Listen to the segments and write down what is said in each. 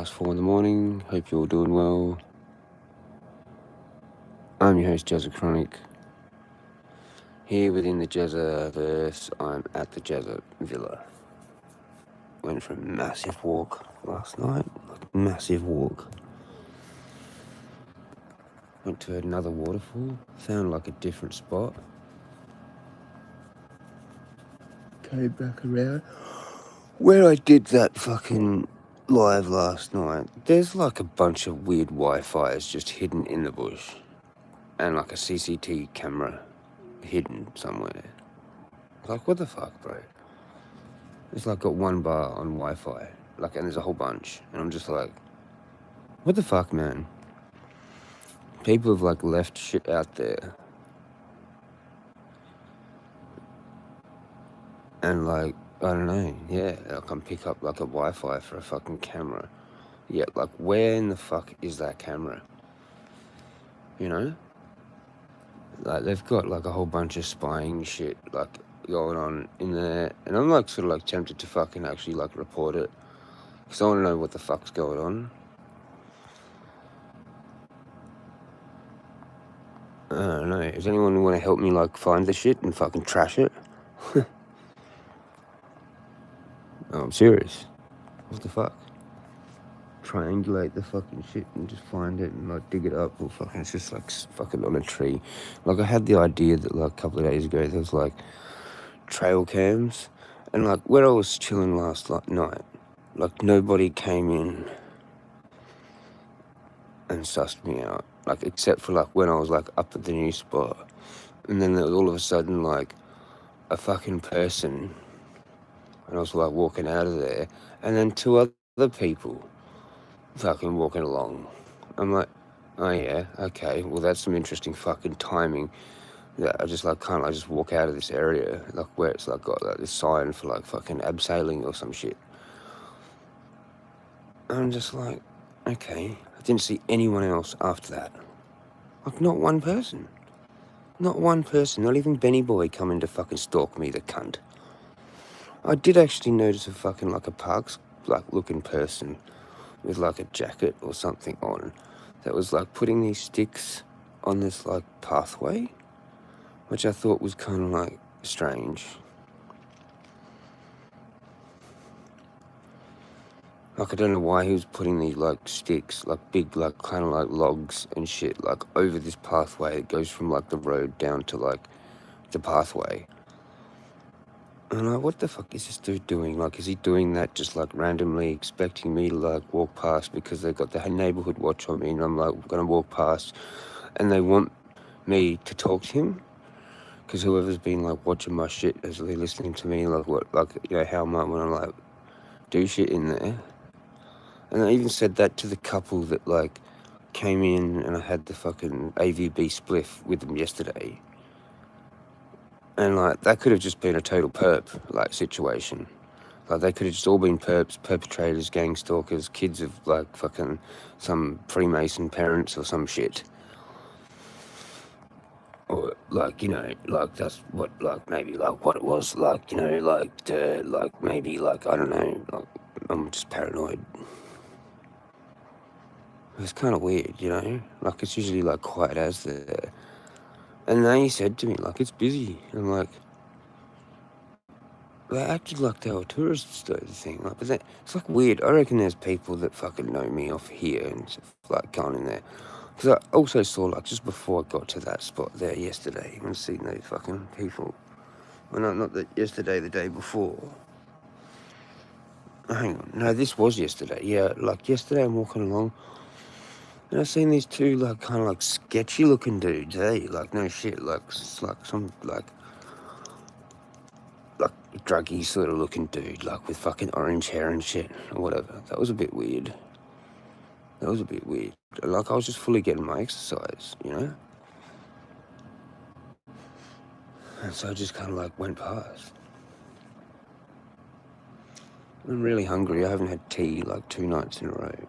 past 4 in the morning. Hope you're all doing well. I'm your host, Jezza Chronic. Here within the Jezza verse, I'm at the Jezza Villa. Went for a massive walk last night, massive walk. Went to another waterfall, found like a different spot. Came back around. Where I did that fucking live last night, there's like a bunch of weird Wi-Fi's just hidden in the bush. And like a CCTV camera hidden somewhere. Like, what the fuck, bro? It's like got one bar on Wi-Fi, like, and there's a whole bunch, and I'm just like, what the fuck, man? People have like left shit out there, and like, I don't know, yeah, I can pick up like a Wi-Fi for a fucking camera. Yet, like, where in the fuck is that camera? You know? Like, they've got like a whole bunch of spying shit like going on in there, and I'm like sort of like tempted to fucking actually like report it, because I want to know what the fuck's going on. I don't know. Does anyone want to help me like find the shit and fucking trash it? No, I'm serious. What the fuck? Triangulate the fucking shit and just find it and like dig it up, or fucking it's just like fucking on a tree. Like, I had the idea that like a couple of days ago there was like trail cams, and like where I was chilling last night, like nobody came in and sussed me out, like except for like when I was like up at the new spot, and then there was all of a sudden like a fucking person, and I was like walking out of there, and then two other people fucking walking along. I'm like, oh yeah, okay, well that's some interesting fucking timing. Yeah, I just like can't like just walk out of this area, like where it's like got like this sign for like fucking abseiling or some shit. I'm just like, okay, I didn't see anyone else after that. Like, not one person. Not one person, not even Benny Boy coming to fucking stalk me, the cunt. I did actually notice a fucking like a parks like looking person with like a jacket or something on that was like putting these sticks on this like pathway, which I thought was kind of like strange. Like, I don't know why he was putting these like sticks, like big like kind of like logs and shit, like over this pathway that goes from like the road down to like the pathway. And I'm like, what the fuck is this dude doing? Like, is he doing that just like randomly expecting me to like walk past because they've got the neighborhood watch on me, and I'm like gonna walk past and they want me to talk to him? Because whoever's been like watching my shit is really listening to me, like what, like, you know, how am I when I like do shit in there? And I even said that to the couple that like came in, and I had the fucking AVB spliff with them yesterday. And like that could have just been a total perp like situation. Like, they could have just all been perps, perpetrators, gang stalkers, kids of like fucking some Freemason parents or some shit. Or like, you know, like that's what, like maybe like what it was, like, you know, like maybe like, I don't know, like I'm just paranoid. It's kind of weird, you know, like it's usually like quiet as there. And they said to me like, it's busy. And I'm like, they acted like they were tourists, though, the thing. Like, but it's like weird. I reckon there's people that fucking know me off here and stuff, like going in there. Because I also saw, like, just before I got to that spot there yesterday, and seen those fucking people. Well, not that yesterday, the day before. Oh, hang on. No, this was yesterday. Yeah, like yesterday I'm walking along, and I seen these two, like, kind of like sketchy looking dudes, eh? Like, no shit. Like some, like druggy sort of looking dude, like with fucking orange hair and shit, or whatever. That was a bit weird. Like, I was just fully getting my exercise, you know? And so I just kind of like went past. I'm really hungry. I haven't had tea like 2 nights in a row.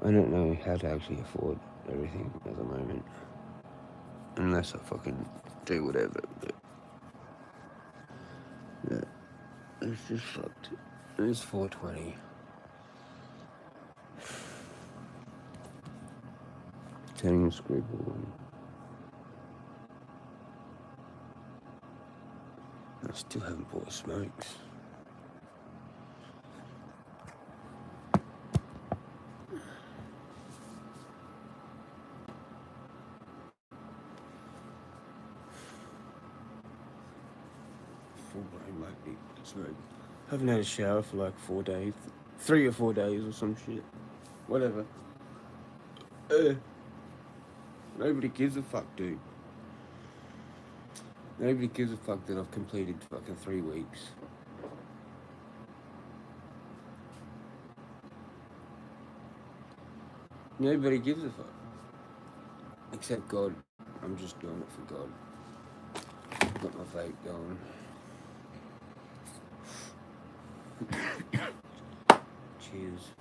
I don't know how to actually afford everything at the moment. Unless I fucking do whatever. But yeah, it's just fucked. It's 4:20. turning the screwball on. I still haven't bought smokes. Full brain might be smoke. Haven't had a shower for like 4 days. 3 or 4 days or some shit. Whatever. Nobody gives a fuck, dude. Nobody gives a fuck that I've completed fucking 3 weeks. Nobody gives a fuck. Except God. I'm just doing it for God. Got my vape going. Cheers.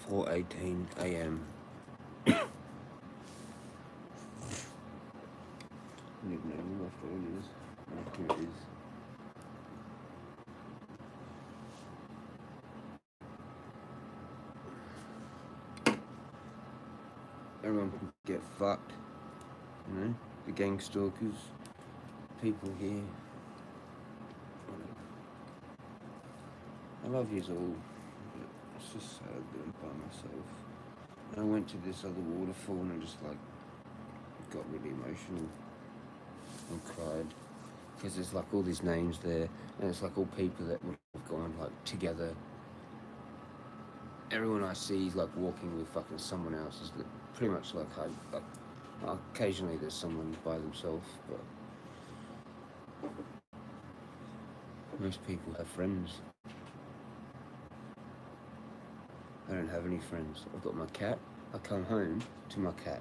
4:18 a.m. I don't even know where my phone is. Oh, here it is. Everyone can get fucked. You know? The gang stalkers. People here. I love yous all. But it's just sad that I'm by myself. And I went to this other waterfall and I just like got really emotional and cried. Because there's like all these names there and it's like all people that would have gone like together. Everyone I see is like walking with fucking someone else. Is pretty much like occasionally there's someone by themselves, but most people have friends. I don't have any friends. I've got my cat. I come home to my cat.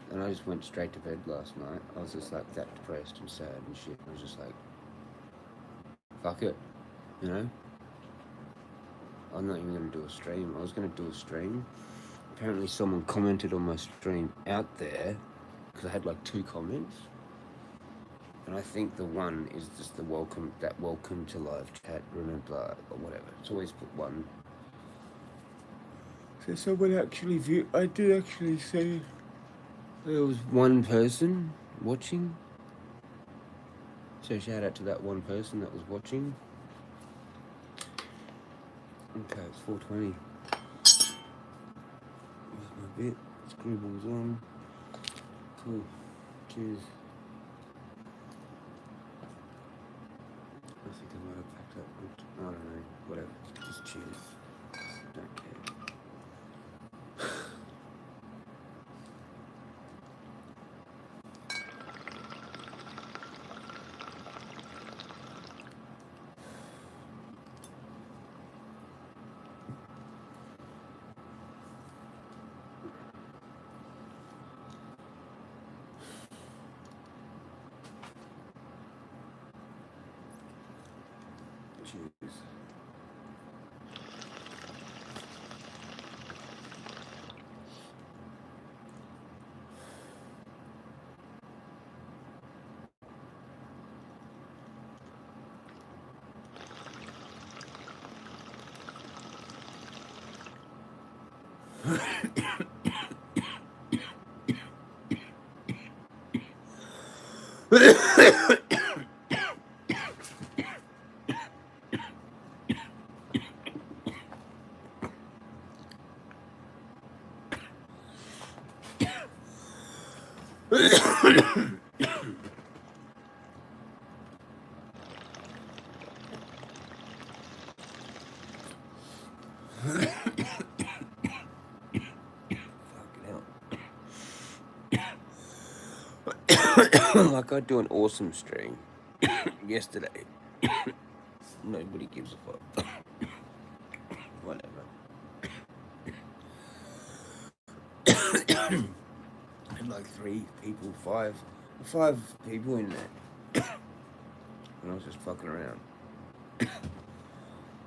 And I just went straight to bed last night. I was just like that depressed and sad and shit. I was just like, fuck it, you know? I'm not even going to do a stream. I was going to do a stream. Apparently someone commented on my stream out there, because I had like 2 comments. And I think the one is just the welcome to live chat, remember, or whatever. It's always put one. So someone actually viewed, I did actually say there was one person watching. So shout out to that one person that was watching. Okay, it's 4:20. Here's my bit. Scribbles on. Cool. Cheers. I think I might have packed up. I don't know. Whatever. Just cheers. Don't care. Cheers. Like I do an awesome stream yesterday. Nobody gives a fuck. Whatever. And like 3 people, 5 people in there. And I was just fucking around.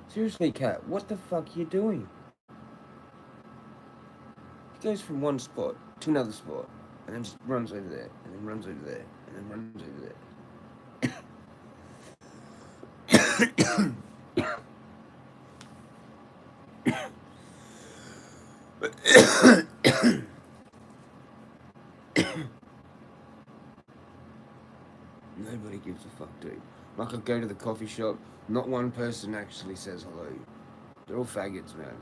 Seriously, Cat, what the fuck are you doing? He goes from one spot to another spot, and then just runs over there, and then runs over there, and then runs over there. Like I go to the coffee shop, not one person actually says hello. They're all faggots, man.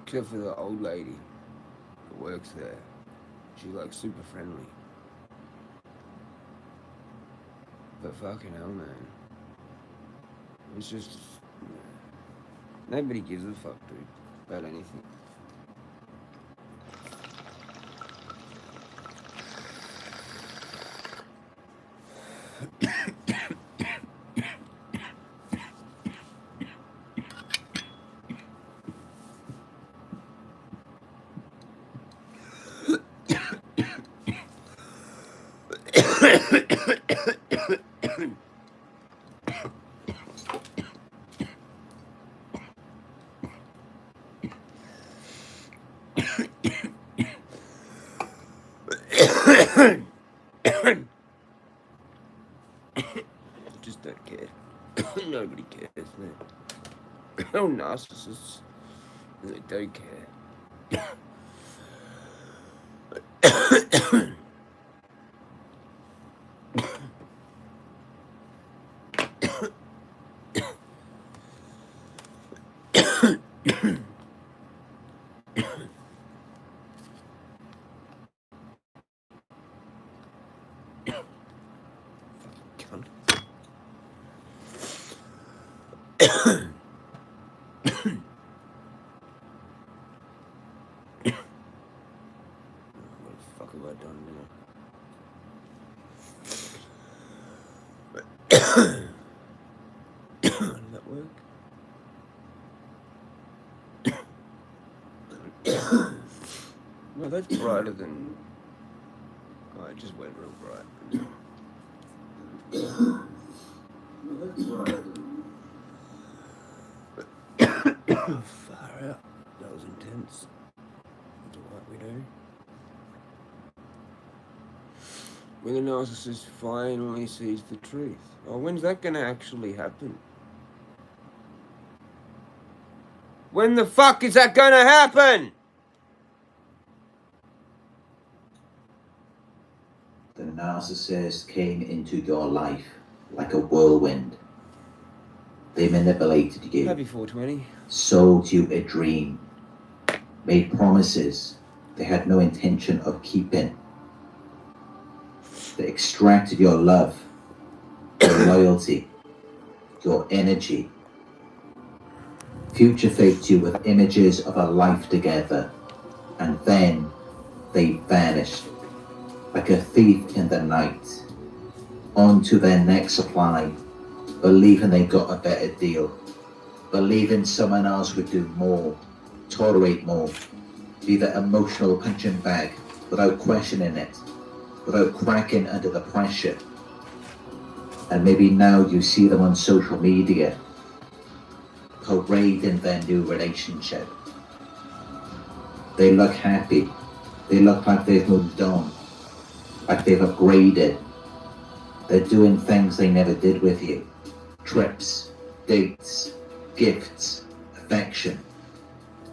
Except for the old lady that works there. She's like super friendly. But fucking hell, man. It's just... Nobody gives a fuck, dude, about anything. Just don't care. Nobody cares, man. No narcissists. They don't care. What the fuck have I done now? Did that work? No, that's brighter than... Oh, it just went real bright. No, that's brighter than... Far out. That was intense. That's what we do. When the narcissist finally sees the truth. Oh, when's that gonna actually happen? When the fuck is that gonna happen? The narcissist came into your life like a whirlwind. They manipulated you. Happy 420. Sold you a dream. Made promises they had no intention of keeping. They extracted your love, your loyalty, your energy. Future faked you with images of a life together, and then they vanished like a thief in the night, on to their next supply, believing they got a better deal, believing someone else would do more, tolerate more, be the emotional punching bag without questioning it, without cracking under the pressure. And maybe now you see them on social media, parading their new relationship. They look happy. They look like they've moved on, like they've upgraded. They're doing things they never did with you. Trips, dates, gifts, affection.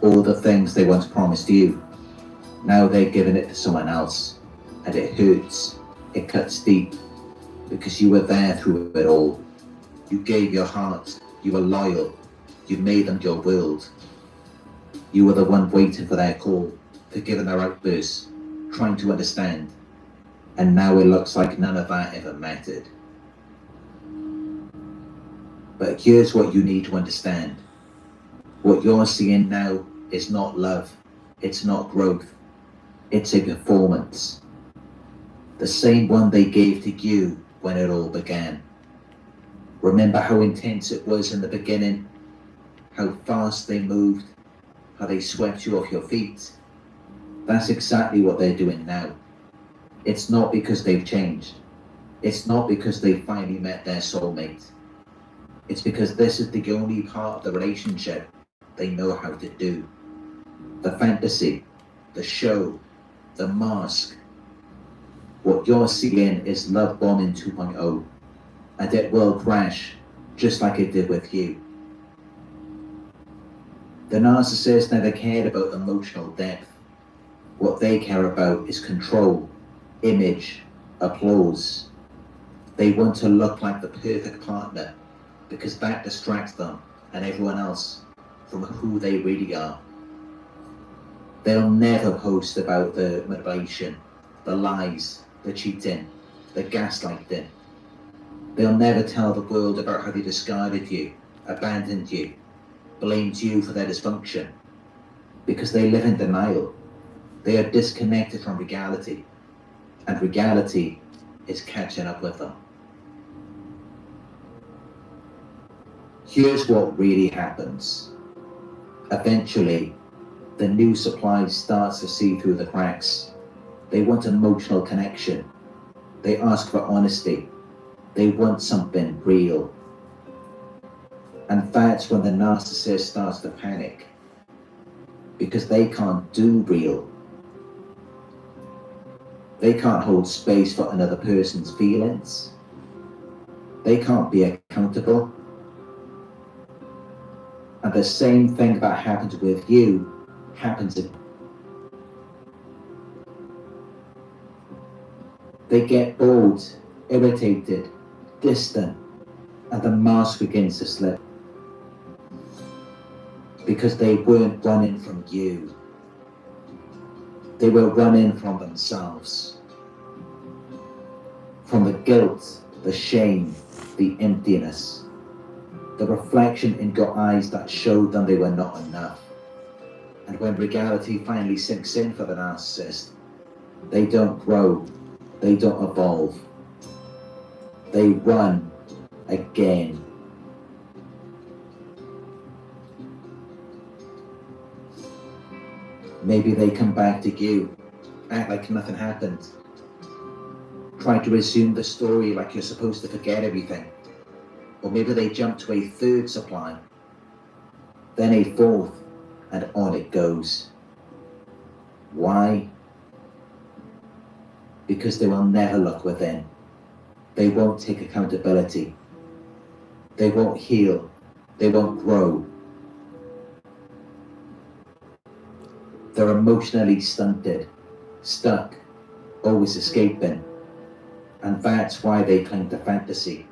All the things they once promised you. Now they're giving it to someone else. And it hurts. It cuts deep. Because you were there through it all. You gave your heart. You were loyal. You made them your world. You were the one waiting for their call, forgiving their outbursts, trying to understand. And now it looks like none of that ever mattered. But here's what you need to understand. What you're seeing now is not love. It's not growth. It's a performance. The same one they gave to you when it all began. Remember how intense it was in the beginning? How fast they moved? How they swept you off your feet? That's exactly what they're doing now. It's not because they've changed. It's not because they finally met their soulmate. It's because this is the only part of the relationship they know how to do. The fantasy, the show, the mask. What you're seeing is love bombing 2.0, and it will crash just like it did with you. The narcissist never cared about emotional depth. What they care about is control, image, applause. They want to look like the perfect partner because that distracts them and everyone else from who they really are. They'll never post about the manipulation, the lies, the cheating, the gaslighting. They'll never tell the world about how they discarded you, abandoned you, blamed you for their dysfunction, because they live in denial. They are disconnected from reality, and reality is catching up with them. Here's what really happens. Eventually, the new supply starts to see through the cracks. They want emotional connection. They ask for honesty. They want something real. And that's when the narcissist starts to panic, because they can't do real. They can't hold space for another person's feelings. They can't be accountable. And the same thing that happened with you happens again. They get bored, irritated, distant, and the mask begins to slip. Because they weren't running from you. They were running from themselves. From the guilt, the shame, the emptiness. The reflection in your eyes that showed them they were not enough. And when reality finally sinks in for the narcissist, they don't grow, they don't evolve. They run again. Maybe they come back to you, act like nothing happened. Try to resume the story like you're supposed to forget everything. Or maybe they jump to a third supply, then a fourth, and on it goes. Why? Because they will never look within. They won't take accountability. They won't heal. They won't grow. They're emotionally stunted, stuck, always escaping. And that's why they cling to fantasy.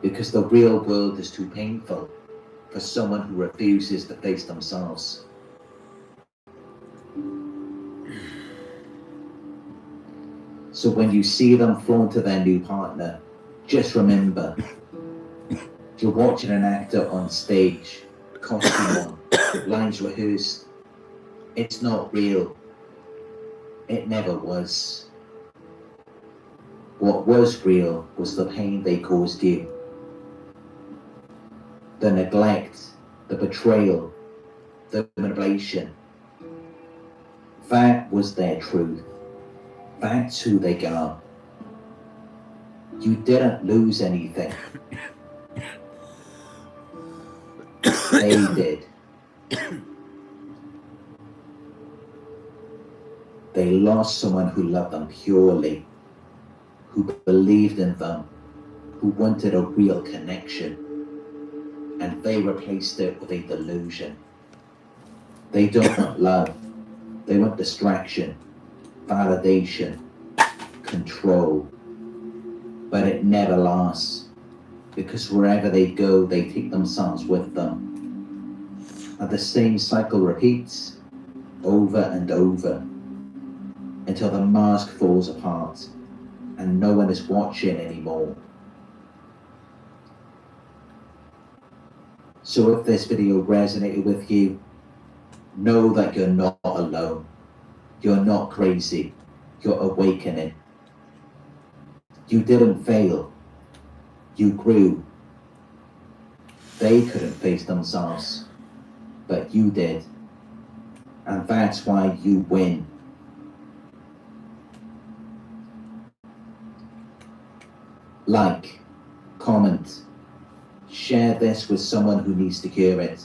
Because the real world is too painful for someone who refuses to face themselves. So when you see them flown to their new partner, just remember, you're watching an actor on stage, costume on, lines rehearsed. It's not real. It never was. What was real was the pain they caused you. The neglect, the betrayal, the manipulation. That was their truth. That's who they are. You didn't lose anything. They did. They lost someone who loved them purely, who believed in them, who wanted a real connection. And they replaced it with a delusion. They don't want love. They want distraction, validation, control. But it never lasts, because wherever they go, they take themselves with them. And the same cycle repeats over and over until the mask falls apart and no one is watching anymore. So if this video resonated with you, know that you're not alone. You're not crazy. You're awakening. You didn't fail. You grew. They couldn't face themselves, but you did. And that's why you win. Like, comment, share this with someone who needs to hear it.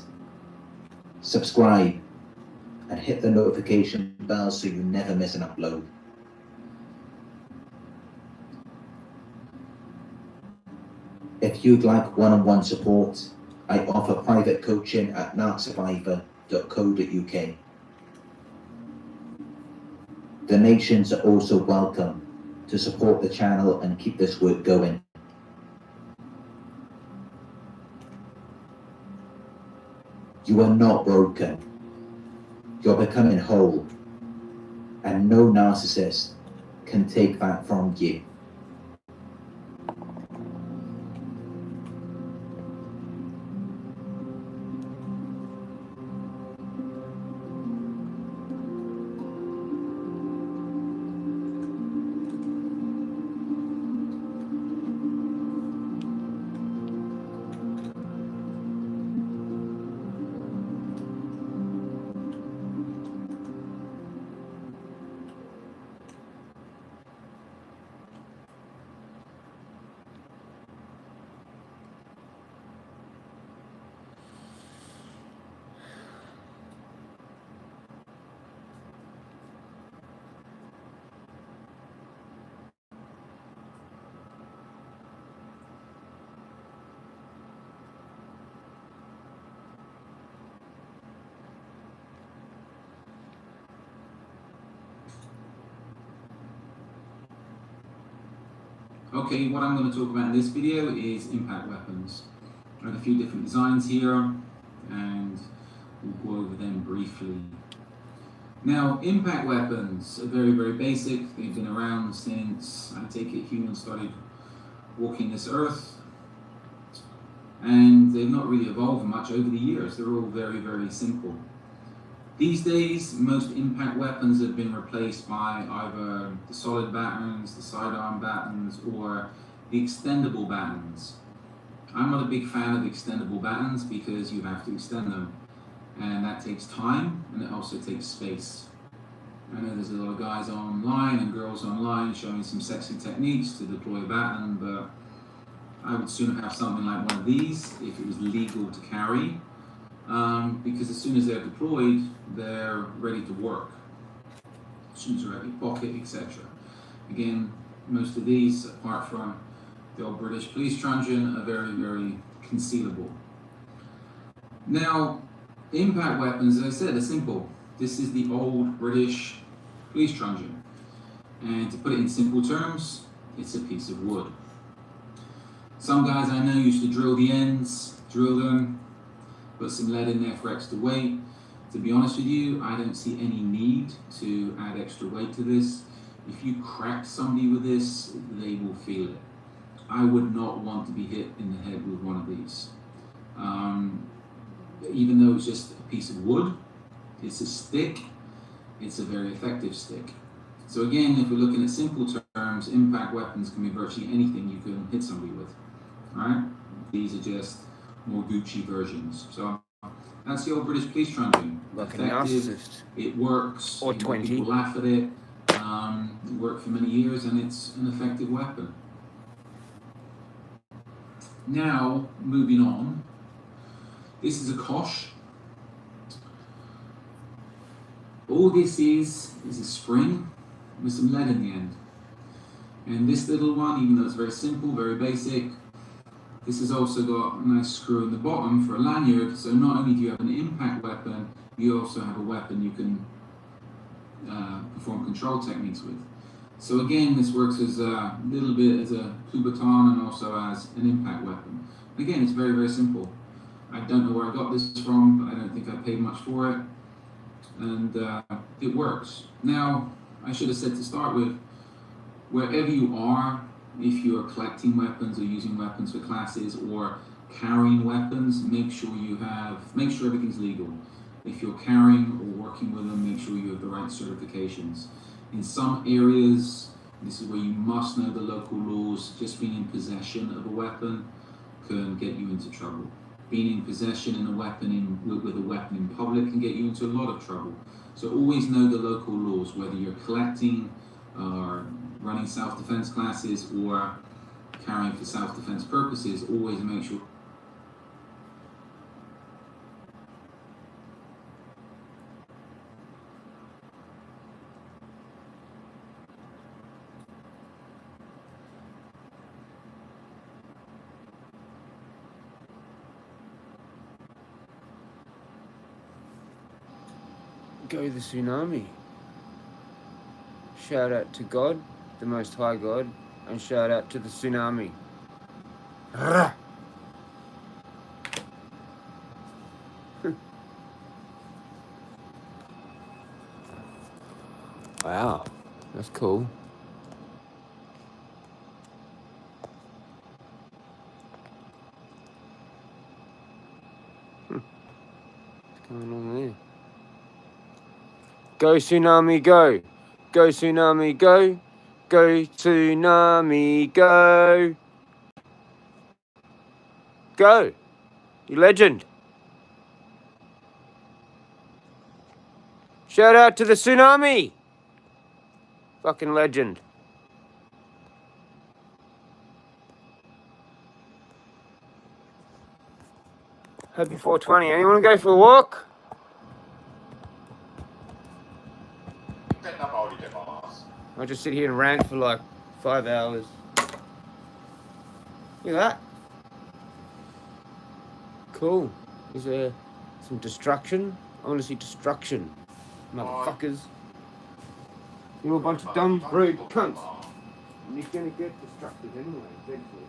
Subscribe and hit the notification bell so you never miss an upload. If you'd like one-on-one support, I offer private coaching at narcsurvivor.co.uk. Donations are also welcome to support the channel and keep this work going. You are not broken. You're becoming whole. And no narcissist can take that from you. Okay, what I'm going to talk about in this video is impact weapons. I have a few different designs here, and we'll go over them briefly. Now, impact weapons are very, very basic. They've been around since, I take it, humans started walking this earth, and they've not really evolved much over the years. They're all very, very simple. These days, most impact weapons have been replaced by either the solid batons, the sidearm batons, or the extendable batons. I'm not a big fan of extendable batons because you have to extend them, and that takes time, and it also takes space. I know there's a lot of guys online and girls online showing some sexy techniques to deploy a baton, but I would sooner have something like one of these if it was legal to carry. Because as soon as they're deployed, they're ready to work. As soon as they're out of your pocket, etc. Again, most of these, apart from the old British police truncheon, are very, very concealable. Now, impact weapons, as I said, are simple. This is the old British police truncheon. And to put it in simple terms, it's a piece of wood. Some guys I know used to drill the ends, drill them, put some lead in there for extra weight. To be honest with you, I don't see any need to add extra weight to this. If you crack somebody with this, they will feel it. I would not want to be hit in the head with one of these. Even though it's just a piece of wood, it's a stick, it's a very effective stick. So again, if we're looking at simple terms, impact weapons can be virtually anything you can hit somebody with. All right? These are just more Gucci versions. So that's the old British police truncheon. Like a Effective, narcissist. it works. Or You know, 20. people laugh at it. It worked for many years, and it's an effective weapon. Now, moving on. This is a Kosh. All this is a spring with some lead in the end. And this little one, even though it's very simple, very basic, this has also got a nice screw in the bottom for a lanyard, so not only do you have an impact weapon, you also have a weapon you can perform control techniques with. So again, this works as a little bit as a coup baton and also as an impact weapon. Again, it's very, very simple. I don't know where I got this from, but I don't think I paid much for it. And it works. Now, I should have said to start with, wherever you are, if you are collecting weapons or using weapons for classes or carrying weapons, make sure everything's legal. If you're carrying or working with them, make sure you have the right certifications. In some areas, this is where you must know the local laws. Just being in possession of a weapon can get you into trouble. Being in possession with a weapon in public can get you into a lot of trouble. So always know the local laws, whether you're collecting or running self-defense classes or carrying for self-defense purposes. Always make sure Go the tsunami. shout out to God, the Most High God, and shout out to the tsunami. Wow, that's cool. What's going on there? Go tsunami, go! Go tsunami, go! Go tsunami, go! Go! You legend! Shout out to the tsunami! Fucking legend. Happy 420. Anyone go for a walk? I'll just sit here and rant for like 5 hours. Look at that. Cool. Is there some destruction? I want to see destruction. Motherfuckers. You're a bunch of dumb, rude cunts. And you're gonna get destructed anyway, eventually.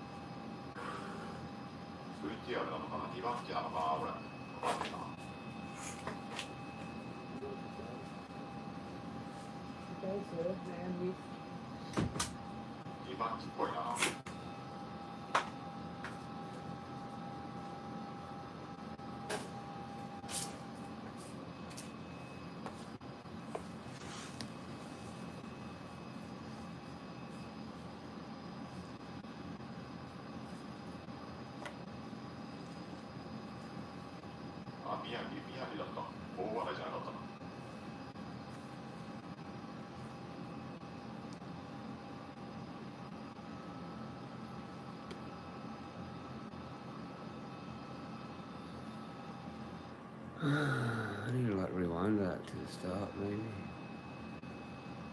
I need to like rewind that to the start, maybe.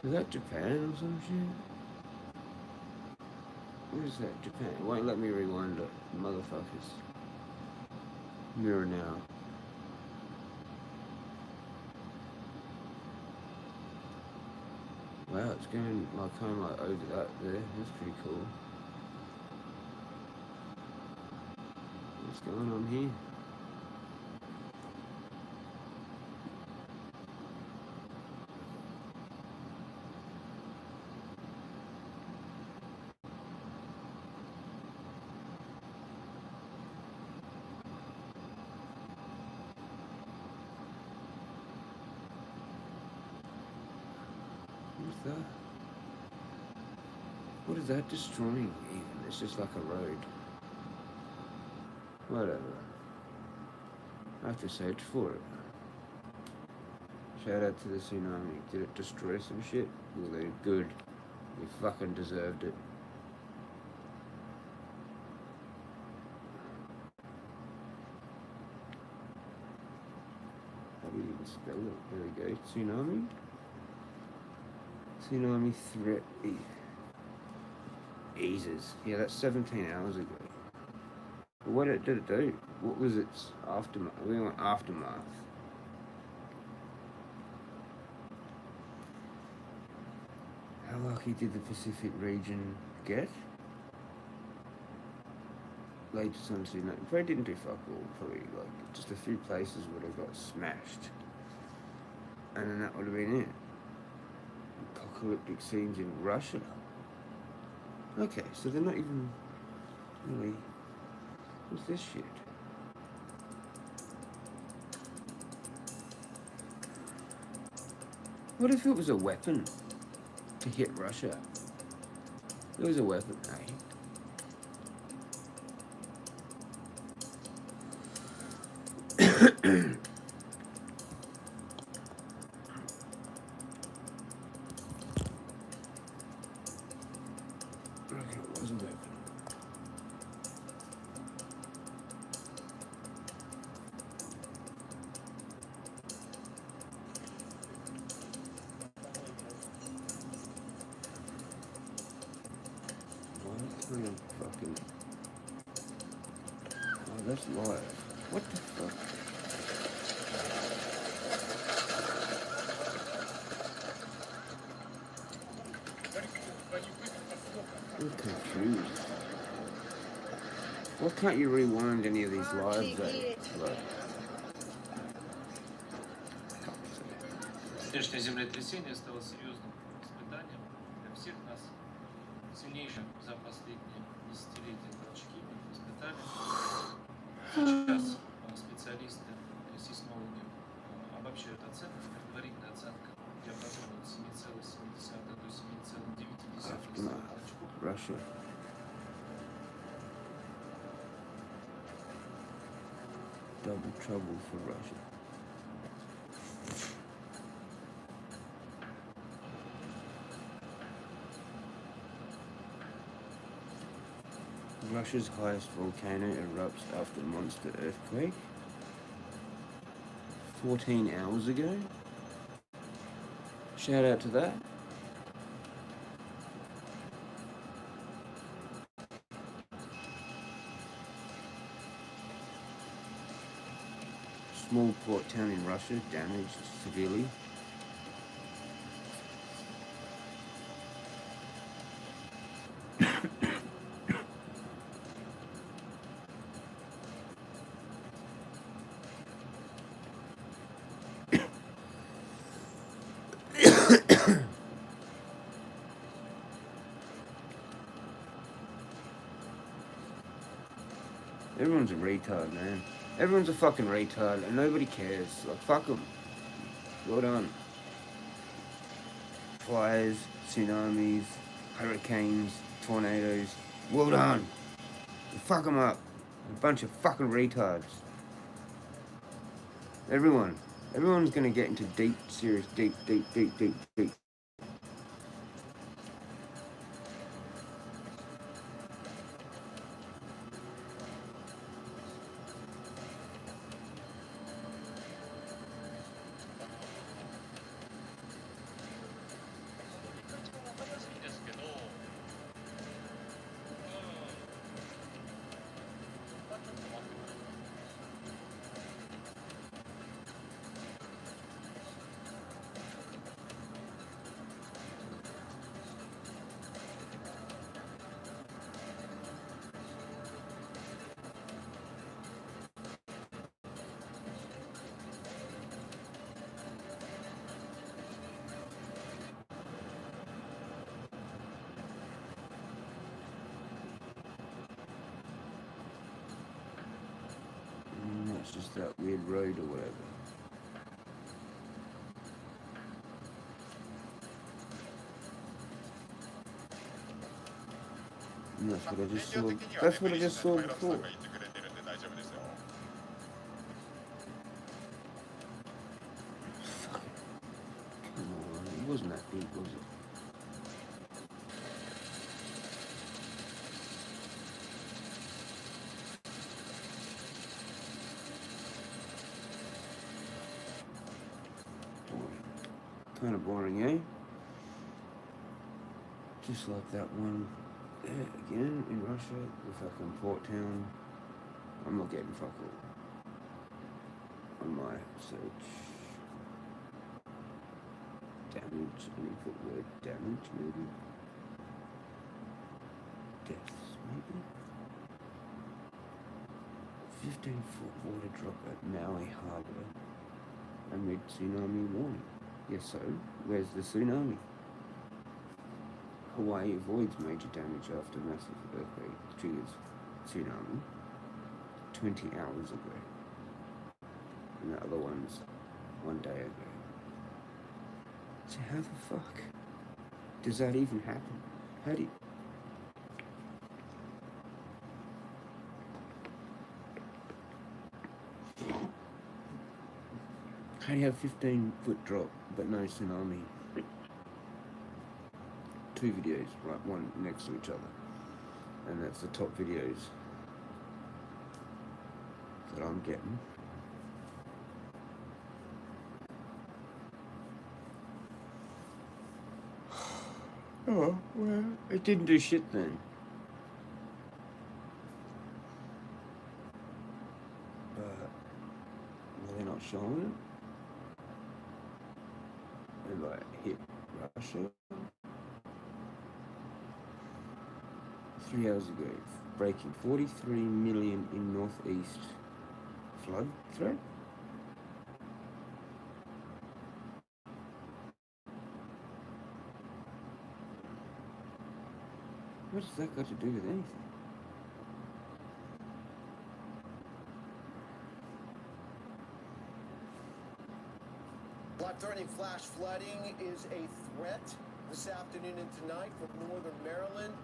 Is that Japan or some shit? What is that? Japan? It won't let me rewind it, motherfuckers. Mirror now. Wow, it's going like kind of like over that there. That's pretty cool. What's going on here? What's that? What is that destroying even? It's just like a road. Whatever. I have to search for it. Shout out to the tsunami. Did it destroy some shit? Well, they're good. You fucking deserved it. How do you even spell it? There we go. Tsunami? Tsunami threat eases. Yeah, that's 17 hours ago. But what did it do? What was its aftermath? We want aftermath. How lucky did the Pacific region get? Later sun tsunami. Probably didn't do fuck all. Probably like just a few places would have got smashed. And then that would have been it. Apocalyptic scenes in Russia. Okay, so they're not even really. What's this shit? What if it was a weapon to hit Russia? It was a weapon, eh? It was a weapon. Fucking. Oh, that's live. What the fuck? news. Why can't you rewind any of these lives? Like, Сегодняшнее землетрясение стало серьезным испытанием для всех нас. Сильнейшим за последние десятилетия толчки мы испытали. Сейчас специалисты, сейсмологи обобщают оценки, предварительная оценка диапазона от 7,7 до 7,9 толчков. Russia. Double trouble for Russia. Russia's highest volcano erupts after monster earthquake 14 hours ago. Shout out to that. Small port town in Russia damaged severely. Everyone's a retard, man. Everyone's a fucking retard and nobody cares. Like, fuck them. Well done. Fires, tsunamis, hurricanes, tornadoes. Well done. Fuck them up. A bunch of fucking retards. Everyone's gonna get into deep. It's just that weird road or whatever. And that's what I just saw. That's what I just saw before. Come on, it wasn't that big, was it? Kind of boring, eh? Just like that one again in Russia, the fucking port town. I'm not getting fuck all on my search. Damage, any put word damage maybe? Deaths maybe? 15-foot water drop at Maui Harbour amid tsunami warning. Yes, so where's the tsunami? Hawaii avoids major damage after massive earthquake triggers tsunami 20 hours ago. And the other one's 1 day ago. So how the fuck does that even happen? How do you have 15-foot drop but no tsunami? 2 videos, right, one next to each other, and that's the top videos that I'm getting. Oh, well, it didn't do shit then. But they're not showing it. It like hit Russia. 3 hours ago, breaking 43 million in northeast flood threat. What's that got to do with anything? Life-threatening flash flooding is a threat this afternoon and tonight from northern Maryland,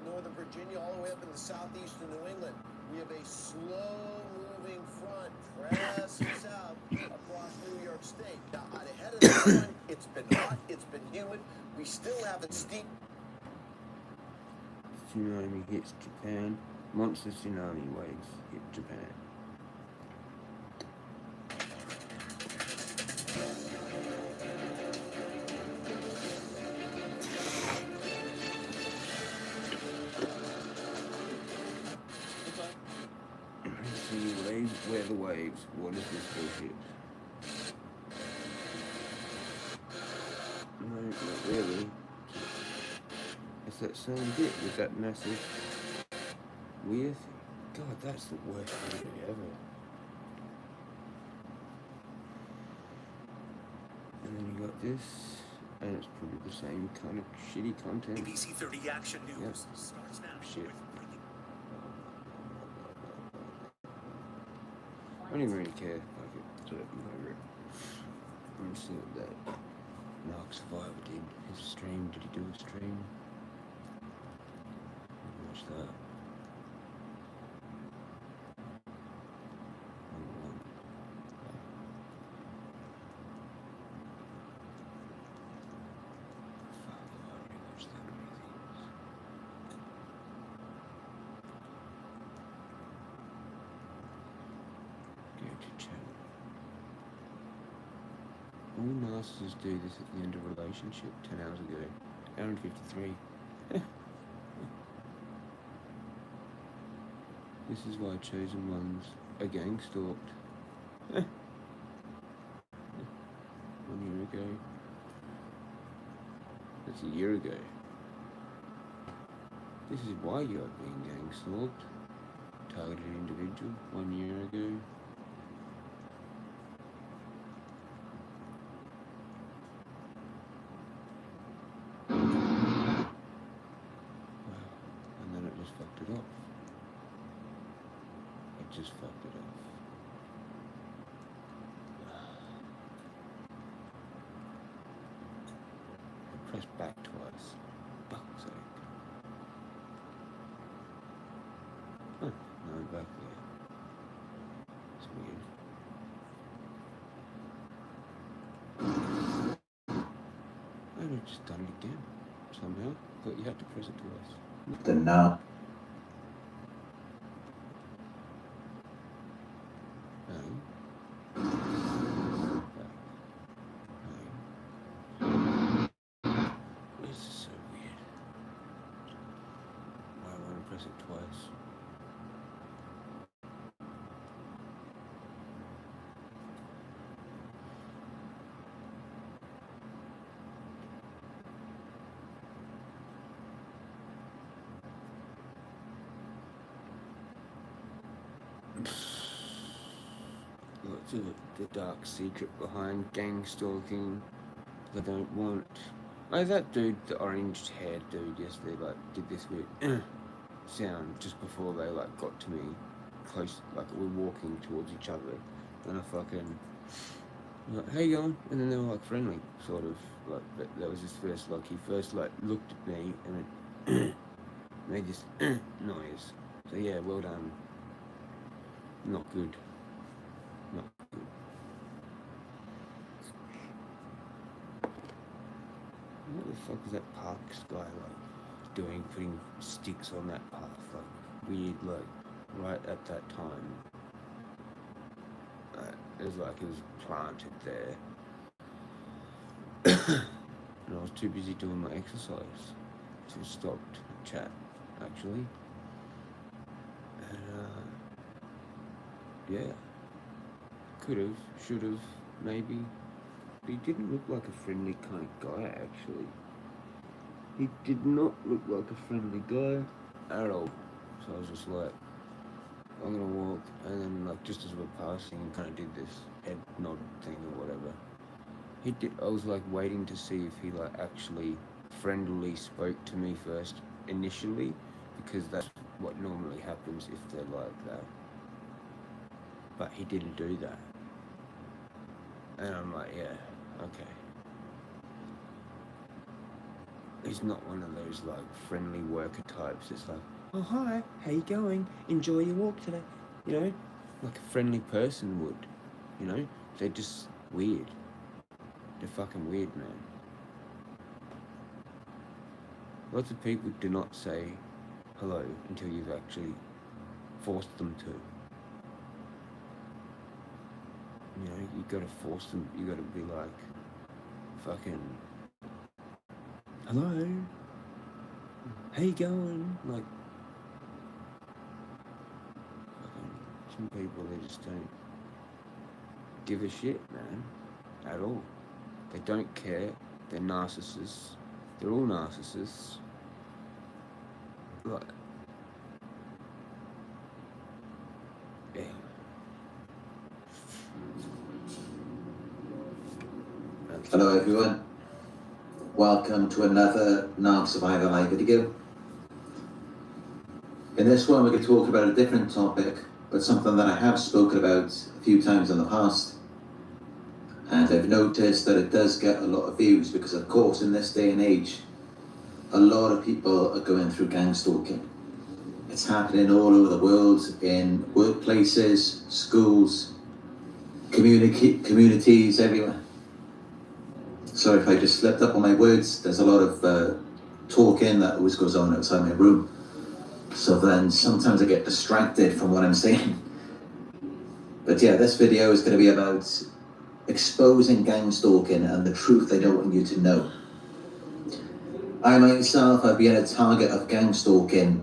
northern Virginia, all the way up in the southeast of New England. We have a slow-moving front pressing south across New York State. Now, ahead of the front, it's been hot, it's been humid. We still have a steep Tsunami hits Japan. Monster tsunami waves hit Japan. See waves, where the waves. What is this bullshit? No, not really. It's that same bit with that massive weird thing. God, that's the worst movie ever. And then you got this, and it's probably the same kind of shitty content. ABC 30 Action News Yep. starts now Shit. with breaking. I don't even really care. Fuck it. Do it. I'm over it. I'm gonna see what that Mark Survivor did. His stream. Did he do a stream? Watch that. All narcissists do this at the end of a relationship 10 hours ago. Hour and 53. This is why chosen ones are getting stalked. 1 year ago. That's a year ago. This is why you are being gang stalked. Targeted individual 1 year ago. Fucked it off. It just fucked it off. I pressed back twice. Fuck's sake. Huh, now I'm back there. It's weird. And I've just done it again. Somehow. But you had to press it twice. The now. This is so weird. Why I want to press it twice? What's the dark secret behind gang stalking? I don't want. Like that dude, the orange-haired dude yesterday, like did this weird sound just before they like got to me, close, like we're walking towards each other, and I fucking like, hey, you going? And then they were like friendly, sort of. Like that was his first. Like he first like looked at me and it made this noise. So yeah, well done. Not good. Not good. What the fuck is that parks guy like doing? Putting sticks on that path, like weird, like right at that time. It was like it was planted there, and I was too busy doing my exercise to stop to chat, actually. And yeah, could have, should have, maybe. But he didn't look like a friendly kind of guy, actually. He did not look like a friendly guy at all. So I was just like, I'm gonna walk, and then like just as we're passing, he kind of did this head nod thing or whatever. He did. I was like waiting to see if he like actually friendly spoke to me first initially, because that's what normally happens if they're like that. But he didn't do that, and I'm like, yeah, okay. He's not one of those like friendly worker types. It's like, oh hi, how you going? Enjoy your walk today. You know, like a friendly person would. You know, they're just weird. They're fucking weird, man. Lots of people do not say hello until you've actually forced them to. You know, you gotta force them. You gotta be like, fucking, hello, how you going? Like, fucking, some people, they just don't give a shit, man, at all. They don't care. They're narcissists. They're all narcissists. Like, yeah. Hello everyone, welcome to another Narc Survivor Live video. In this one we're going to talk about a different topic, but something that I have spoken about a few times in the past. And I've noticed that it does get a lot of views because of course in this day and age, a lot of people are going through gang stalking. It's happening all over the world, in workplaces, schools, communities, everywhere. Sorry if I just slipped up on my words. There's a lot of talking that always goes on outside my room. So then sometimes I get distracted from what I'm saying. But yeah, this video is going to be about exposing gang stalking and the truth they don't want you to know. I myself have been a target of gang stalking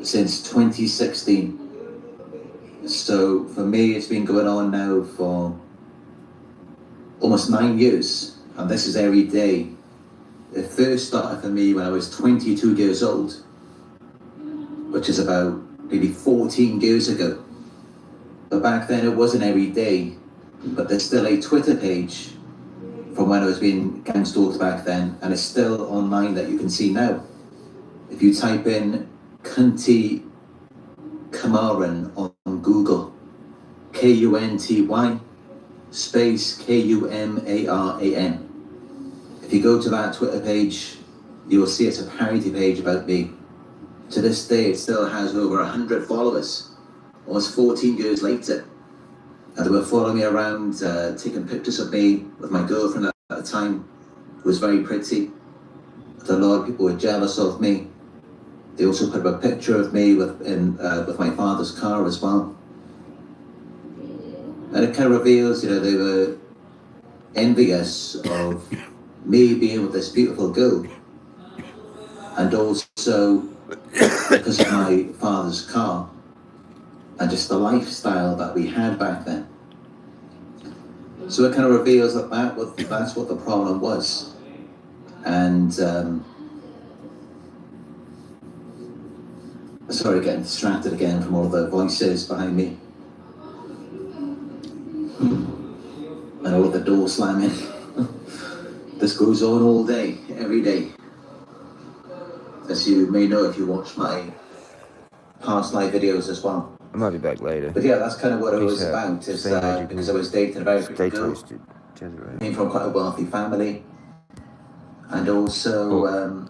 since 2016. So for me, it's been going on now for almost 9 years. And this is every day. It first started for me when I was 22 years old, which is about maybe 14 years ago. But back then it wasn't every day, but there's still a Twitter page from when I was being gang stalked back then, and it's still online that you can see now. If you type in Kunty Kumaran on Google, Kunty space Kumaran. If you go to that Twitter page, you'll see it's a parody page about me. To this day, it still has over 100 followers, almost 14 years later. And they were following me around, taking pictures of me with my girlfriend at the time, who was very pretty. And a lot of people were jealous of me. They also put up a picture of me with my father's car as well. And it kind of reveals, you know, they were envious of me being with this beautiful girl. And also because of my father's car and just the lifestyle that we had back then. So it kind of reveals that that's what the problem was. And sorry, getting distracted again from all the voices behind me and all the door slamming. This goes on all day, every day. As you may know if you watch my past live videos as well. I might be back later. But yeah, that's kind of what it was Peace out. about, is Stay magical. because I was dating a very Stay pretty girl. toasted. Jezza Chronic. Came from quite a wealthy family. And also,